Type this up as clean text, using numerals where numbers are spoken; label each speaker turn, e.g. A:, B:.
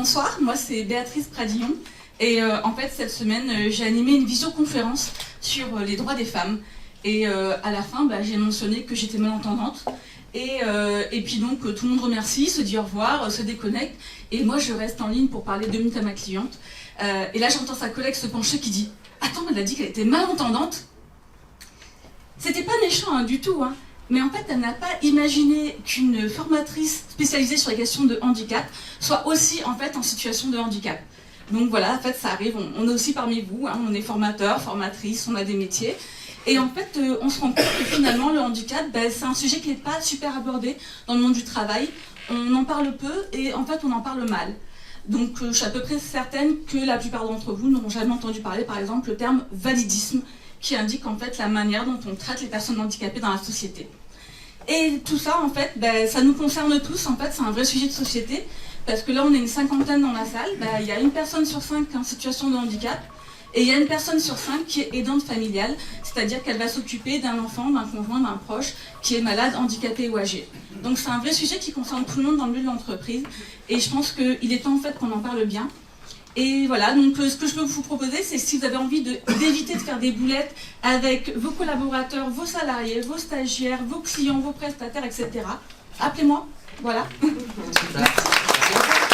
A: bonsoir, moi c'est Béatrice Pradillon et en fait cette semaine j'ai animé une visioconférence sur les droits des femmes et à la fin j'ai mentionné que j'étais malentendante et puis donc tout le monde remercie, se dit au revoir, se déconnecte et moi je reste en ligne pour parler 2 minutes à ma cliente et là j'entends sa collègue se pencher qui dit « Attends, elle a dit qu'elle était malentendante ?» C'était pas méchant du tout, hein. Mais en fait, elle n'a pas imaginé qu'une formatrice spécialisée sur les questions de handicap soit aussi en fait en situation de handicap. Donc voilà, en fait, ça arrive, on est aussi parmi vous, hein, on est formateur, formatrice, on a des métiers. Et en fait, on se rend compte que finalement, le handicap, c'est un sujet qui n'est pas super abordé dans le monde du travail. On en parle peu et en fait, on en parle mal. Donc je suis à peu près certaine que la plupart d'entre vous n'auront jamais entendu parler, par exemple, le terme validisme, qui indique en fait la manière dont on traite les personnes handicapées dans la société. Et tout ça, en fait, ça nous concerne tous, en fait, c'est un vrai sujet de société, parce que là, on est une 50aine dans la salle, il y a une personne sur 5 qui est en situation de handicap, et il y a une personne sur 5 qui est aidante familiale, c'est-à-dire qu'elle va s'occuper d'un enfant, d'un conjoint, d'un proche, qui est malade, handicapé ou âgé. Donc c'est un vrai sujet qui concerne tout le monde dans le milieu de l'entreprise, et je pense qu'il est temps, en fait, qu'on en parle bien. Et voilà, donc ce que je peux vous proposer, c'est si vous avez envie d'éviter de faire des boulettes avec vos collaborateurs, vos salariés, vos stagiaires, vos clients, vos prestataires, etc., appelez-moi. Voilà. Merci.